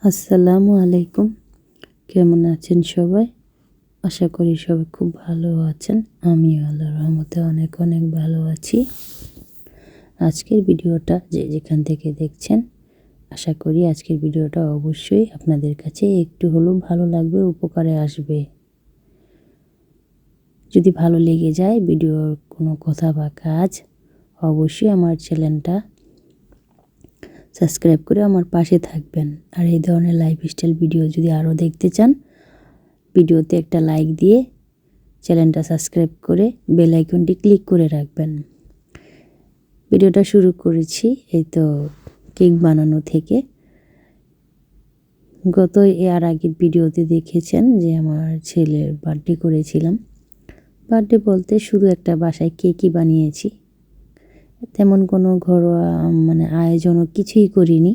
আসসালামু আলাইকুম। কেমন আছেন সবাই? আশা করি সবাই খুব ভালো আছেন। আমিও আল্লাহর রহমতে অনেক অনেক ভালো আছি। আজকের ভিডিওটা যে যেখান থেকে দেখছেন, আশা করি আজকের ভিডিওটা অবশ্যই আপনাদের কাছে একটু হলেও ভালো লাগবে, উপকারে আসবে। যদি ভালো লেগে যায় ভিডিওর কোনো কথা বা কাজ, অবশ্যই আমার চ্যানেলটা সাবস্ক্রাইব করে আমার পাশে থাকবেন। আর এই ধরনের লাইফস্টাইল ভিডিও যদি আরও দেখতে চান, ভিডিওতে একটা লাইক দিয়ে চ্যানেলটা সাবস্ক্রাইব করে বেল আইকনটি ক্লিক করে রাখবেন। ভিডিওটা শুরু করেছি এই তো কেক বানানো থেকে। এর আগের ভিডিওতে দেখেছেন যে আমার ছেলের বার্থডে করেছিলাম। বার্থডে বলতে শুধু একটা বাসায় কেকই বানিয়েছি, তেমন কোনো ঘরোয়া আয়োজনও কিছুই করিনি,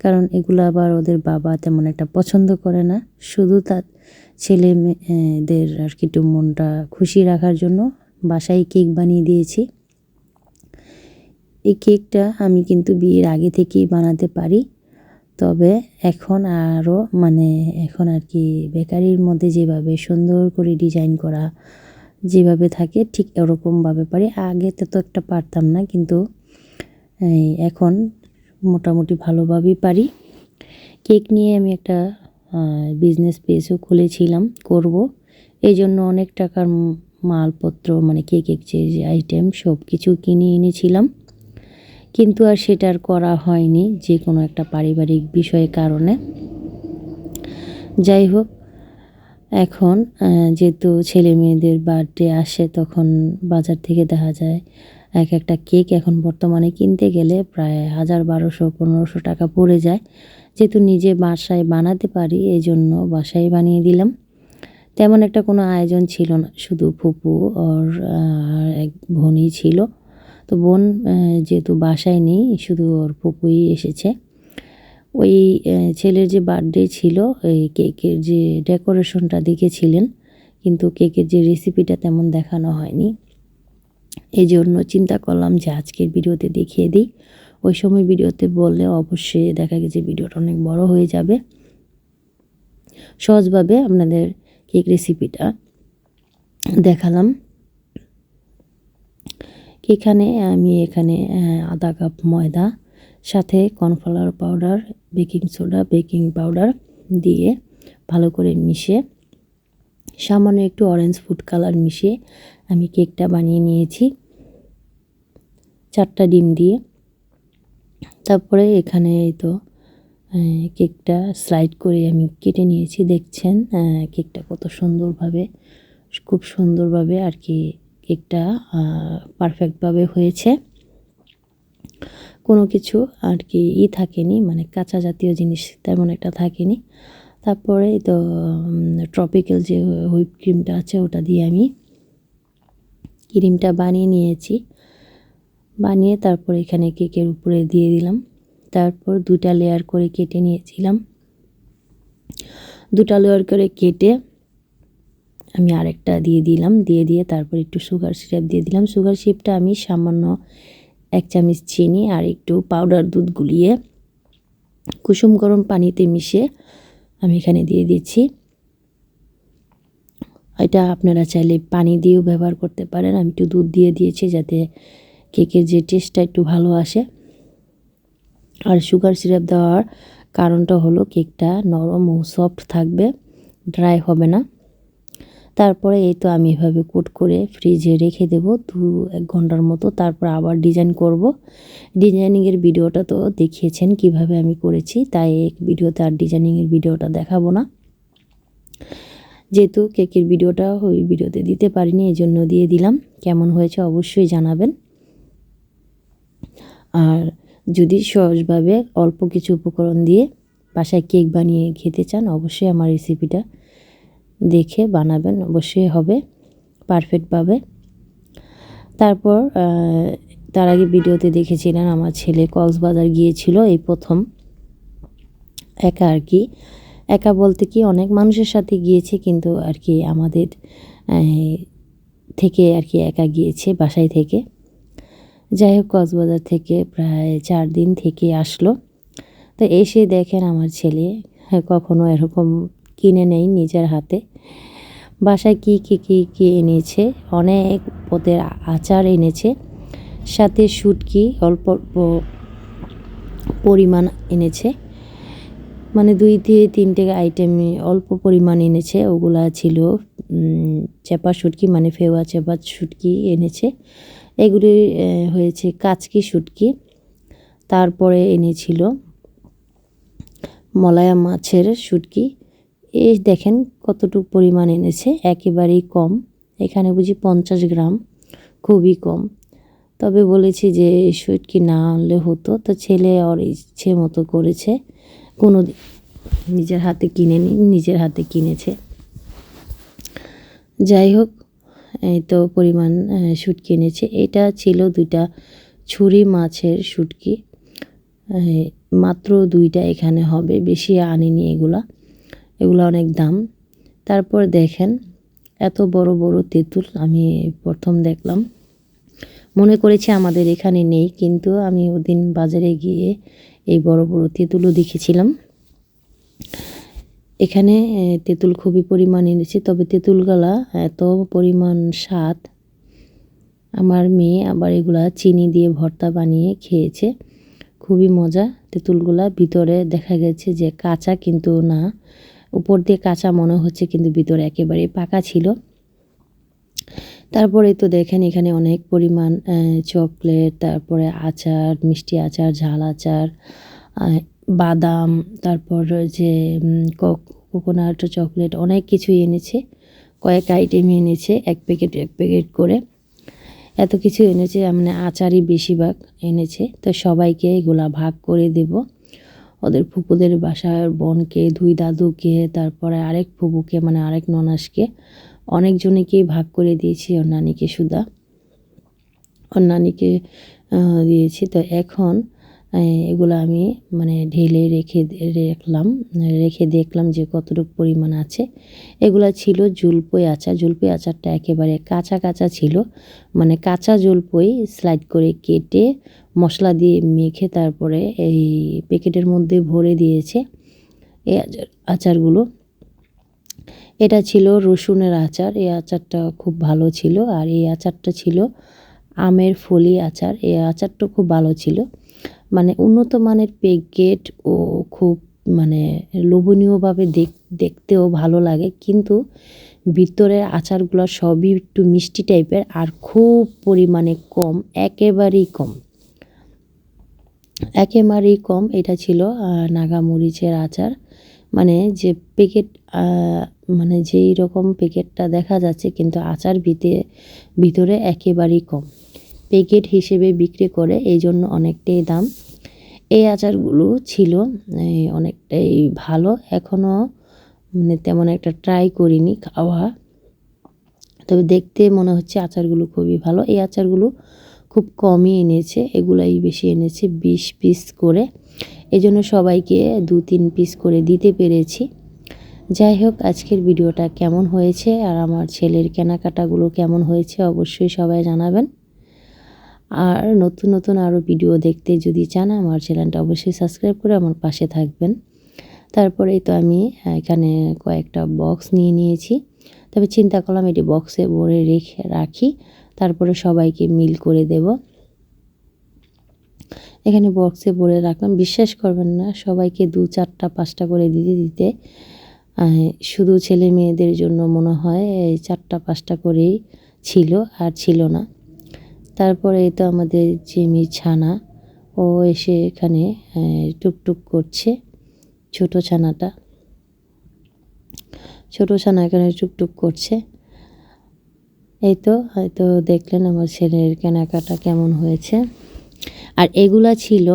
কারণ এগুলো আবার ওদের বাবা তেমন একটা পছন্দ করে না। শুধু তার ছেলে মেয়েদের আর কি একটু মনটা খুশি রাখার জন্য বাসায় কেক বানিয়ে দিয়েছি। এই কেকটা আমি কিন্তু বিয়ের আগে থেকেই বানাতে পারি, তবে এখন আরও এখন আর কি বেকারির মধ্যে যেভাবে সুন্দর করে ডিজাইন করা যেভাবে থাকে ঠিক এরকমভাবে পারি। আগে তো একটা পারতাম না, কিন্তু এখন মোটামুটি ভালোভাবেই পারি। কেক নিয়ে আমি একটা বিজনেস পেজও খুলেছিলাম, করব। এই জন্য অনেক টাকার মালপত্র কেকের যে আইটেম সব কিছু কিনে এনেছিলাম, কিন্তু আর সেটা আর করা হয়নি যে কোনো একটা পারিবারিক বিষয়ের কারণে। যাই হোক, এখন যেহেতু ছেলে মেয়েদের বার্থডে আসে, তখন বাজার থেকে দেখা যায় এক একটা কেক এখন বর্তমানে কিনতে গেলে প্রায় 1000, 1200, 1500 টাকা পড়ে যায়। যেহেতু নিজে বাসায় বানাতে পারি, এই জন্য বাসায় বানিয়ে দিলাম। তেমন একটা কোনো আয়োজন ছিল না, শুধু ফুপু ওর এক বোনই ছিল। তো বোন যেহেতু বাসায় নেই, শুধু ওর ফুপুই এসেছে। ওই ছেলের যে বার্থডে ছিল, এই কেকের যে ডেকোরেশনটা দেখেছিলেন, কিন্তু কেকের যে রেসিপিটা তেমন দেখানো হয়নি। এই জন্য চিন্তা করলাম যে আজকের ভিডিওতে দেখিয়ে দিই। ওই সময় ভিডিওতে বললে অবশ্যই দেখা গেছে ভিডিওটা অনেক বড় হয়ে যাবে। সহজভাবে আপনাদের কেক রেসিপিটা দেখালাম। আমি এখানে আধা কাপ ময়দা, সাথে cornflour powder, baking soda, baking powder দিয়ে ভালো করে মিশিয়ে, সামান্য একটু অরেঞ্জ ফুড কালার মিশিয়ে আমি কেকটা বানিয়ে নিয়েছি 4টা ডিম দিয়ে। তারপরে এখানে এই তো কেকটা স্লাইড করে আমি কেটে নিয়েছি। দেখছেন কেকটা কত সুন্দরভাবে, খুব সুন্দরভাবে আর কি কেকটা পারফেক্টভাবে হয়েছে। কোনো কিছু আর কি থাকেনি, কাঁচা জাতীয় জিনিস তেমন একটা থাকেনি। তারপরে তো ট্রপিক্যাল যে হুইপ ক্রিমটা আছে, ওটা দিয়ে আমি ক্রিমটা বানিয়ে নিয়েছি। বানিয়ে তারপর এখানে কেকের উপরে দিয়ে দিলাম। তারপর 2টা লেয়ার করে কেটে নিয়েছিলাম। 2টা লেয়ার করে কেটে আমি আরেকটা দিয়ে দিলাম। দিয়ে তারপর একটু সুগার সিরাপ দিয়ে দিলাম। সুগার সিরাপটা আমি সামান্য 1 চামচ চিনি আর একটু পাউডার দুধ গুলিয়ে কুসুম গরম পানিতে মিশিয়ে আমি এখানে দিয়ে দিচ্ছি। এটা আপনারা চাইলে পানি দিয়েও ব্যবহার করতে পারেন। আমি একটু দুধ দিয়ে দিয়েছি যাতে কেকের যে টেস্টটা একটু ভালো আসে। আর সুগার সিরাপ দেওয়ার কারণটা হলো কেকটা নরম ও সফট থাকবে, ড্রাই হবে না। তারপরে এই তো আমি এভাবে কোট করে ফ্রিজে রেখে দেব 2-1 ঘন্টার মতো। তারপর আবার ডিজাইন করব। ডিজাইনিংয়ের ভিডিওটা তো দেখিয়েছেন কিভাবে আমি করেছি, তাই এক ভিডিওতে আর ডিজাইনিংয়ের ভিডিওটা দেখাবো না। যেহেতু কেকের ভিডিওটা ওই ভিডিওতে দিতে পারিনি, এই জন্য দিয়ে দিলাম। কেমন হয়েছে অবশ্যই জানাবেন। আর যদি সহজভাবে অল্প কিছু উপকরণ দিয়ে বাসায় কেক বানিয়ে খেতে চান, অবশ্যই আমার রেসিপিটা দেখে বানাবেন, অবশ্যই হবে পারফেক্টভাবে। তারপর তার আগে ভিডিওতে দেখেছিলেন আমার ছেলে কক্সবাজার গিয়েছিল এই প্রথম একা আর কি। একা বলতে কি অনেক মানুষের সাথে গিয়েছে, কিন্তু আর কি আমাদের থেকে আর কি একা গিয়েছে বাসায় থেকে। যাই হোক, কক্সবাজার থেকে প্রায় 4 দিন থেকে আসলো। তো এসে দেখেন আমার ছেলে কখনো এরকম কিনে নেই নিজের হাতে। বাসায় কি এনেছে, অনেক পদের আচার এনেছে, সাথে শুটকি অল্প অল্প পরিমাণ এনেছে, মানে 2-3টে আইটেম অল্প পরিমাণ এনেছে। ওগুলা ছিল চেপা শুটকি, মানে ফেওয়া চেপা শুটকি এনেছে। এগুলি হয়েছে কাচকি শুটকি। তারপরে এনেছিল মলায়া মাছের শুটকি। এই দেখেন কতটুকু পরিমাণ এনেছে, একেবারেই কম। এখানে বুঝি 50 গ্রাম, খুবই কম। তবে বলেছি যে শুটকি না আনলে হতো, তো ছেলে ওর ইচ্ছে মতো করেছে, কোনো নিজের হাতে কিনেনি, নিজের হাতে কিনেছে। যাই হোক, এই তো পরিমাণ শুটকি এনেছে। এটা ছিল 2টা ছুরি মাছের শুটকি, মাত্র 2টা এখানে হবে, বেশি আনিনি এগুলা অনেক দাম। তারপর দেখেন এত বড় বড় তেঁতুল আমি প্রথম দেখলাম, মনে করেছি আমাদের এখানে নেই, কিন্তু আমি ওদিন বাজারে গিয়ে এই বড় বড় তেঁতুলও দেখেছিলাম। এখানে তেঁতুল খুবই পরিমাণ এনেছে, তবে তেঁতুলগুলা এত পরিমাণ স্বাদ। আমার মেয়ে আবার এগুলা চিনি দিয়ে ভর্তা বানিয়ে খেয়েছে, খুবই মজা। তেঁতুলগুলা ভিতরে দেখা গেছে যে কাঁচা, কিন্তু না, উপর দিয়ে কাঁচা মনে হচ্ছে, কিন্তু ভিতরে একেবারে পাকা ছিল। তারপরে তো দেখেন এখানে অনেক পরিমাণ চকলেট, তারপরে আচার, মিষ্টি আচার, ঝাল আচার, বাদাম, তারপর যে কোকোনাট চকলেট, অনেক কিছুই এনেছে। কয়েক আইটেম এনেছে, এক প্যাকেট করে এত কিছু এনেছে। মানে আচারই বেশিরভাগ এনেছে। তো সবাইকে এগুলা ভাগ করে দেব, ওদের ফুপুদের বাসার বোনকে, 2 দাদুকে, তারপরে আরেক ফুপুকে, মানে আরেক ননাসকে, অনেকজনকেই ভাগ করে দিয়েছি। ওর নানিকে দিয়েছি। তো এখন এগুলো আমি মানে ঢেলে রেখে দেখলাম যে কতটুকু পরিমাণ আছে। এগুলা ছিল জলপাই আচার। জলপাই আচারটা একেবারে কাঁচা কাঁচা ছিল, মানে কাঁচা জলপাই স্লাইড করে কেটে মশলা দিয়ে মেখে তারপরে এই প্যাকেটের মধ্যে ভরে দিয়েছে এই আচারগুলো। এটা ছিল রসুনের আচার। এই আচারটা খুব ভালো ছিল। আর এই আচারটা ছিল আমের ফলি আচার। এই আচারটা খুব ভালো ছিল, মানে উন্নত মানের প্যাকেট ও খুব মানে লোভনীয়ভাবে দেখতেও ভালো লাগে, কিন্তু ভিতরের আচারগুলো সবই একটু মিষ্টি টাইপের আর খুব পরিমাণে কম, একেবারেই কম। এটা ছিল নাগামরিচের আচার, মানে যে প্যাকেট, মানে যেই রকম প্যাকেটটা দেখা যাচ্ছে, কিন্তু আচার ভিতরে একেবারেই কম। প্যাকেট হিসেবে বিক্রি করে, এই জন্য অনেকটাই দাম। এই আচারগুলো ছিল অনেকটাই ভালো। এখনও মানে তেমন একটা ট্রাই করিনি খাওয়া, তবে দেখতে মনে হচ্ছে আচারগুলো খুবই ভালো। এই আচারগুলো খুব কমই এনেছে, এগুলাই বেশি এনেছে, 20 পিস করে। এই জন্য সবাইকে 2-3 পিস করে দিতে পেরেছি। যাই হোক, আজকের ভিডিওটা কেমন হয়েছে আর আমার ছেলের কেনাকাটাগুলো কেমন হয়েছে অবশ্যই সবাই জানাবেন। আর নতুন নতুন আরও ভিডিও দেখতে যদি চান, আমার চ্যানেলটা অবশ্যই সাবস্ক্রাইব করে আমার পাশে থাকবেন। তারপরেই তো আমি এখানে কয়েকটা বক্স নিয়েছি, তবে চিন্তা করলাম এটি বক্সে ভরে রাখি, তারপরে সবাইকে মিল করে দেব। এখানে বক্সে ভরে রাখলাম। বিশ্বাস করবেন না, সবাইকে 2, 4টা 5টা করে দিতে শুধু ছেলে মেয়েদের জন্য মনে হয় 4টা 5টা করেই ছিল, আর ছিল না। তারপরে এই তো আমাদের জিমি ছানা, ও এসে এখানে টুকটুক করছে। ছোট ছানা এখানে টুকটুক করছে। এই তো হয়তো দেখলেন আমার ছেলের কেনাকাটা কেমন হয়েছে। আর এগুলা ছিল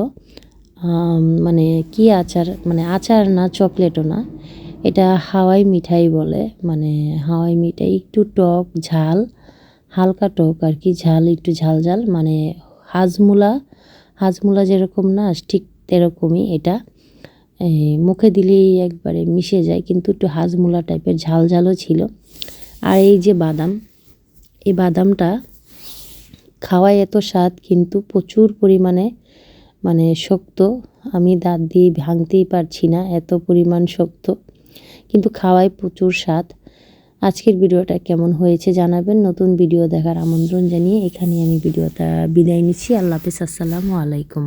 মানে কি আচার, মানে আচার না, চকলেটও না, এটা হাওয়াই মিঠাই বলে। মানে হাওয়াই মিঠাই, একটু টক ঝাল, হালকা টক আর কি, ঝাল একটু ঝাল, মানে হাজমুলা যেরকম না, ঠিক এরকমই এটা। মুখে দিলেই একবারে মিশে যায়, কিন্তু একটু হাজমুলা টাইপের, ঝালও ছিল। আর এই যে বাদাম, এই বাদামটা খাওয়ায় এত স্বাদ, কিন্তু প্রচুর পরিমাণে মানে শক্ত, আমি দাঁত দিয়ে ভাঙতেই পারছি না, এত পরিমাণ শক্ত, কিন্তু খাওয়ায় প্রচুর স্বাদ। আজকের ভিডিওটা কেমন হয়েছে জানাবেন। নতুন ভিডিও দেখার আমন্ত্রণ জানিয়ে এখানেই আমি ভিডিওটা বিদায় নিচ্ছি। আল্লাহ হাফেজ, আসসালামু আলাইকুম।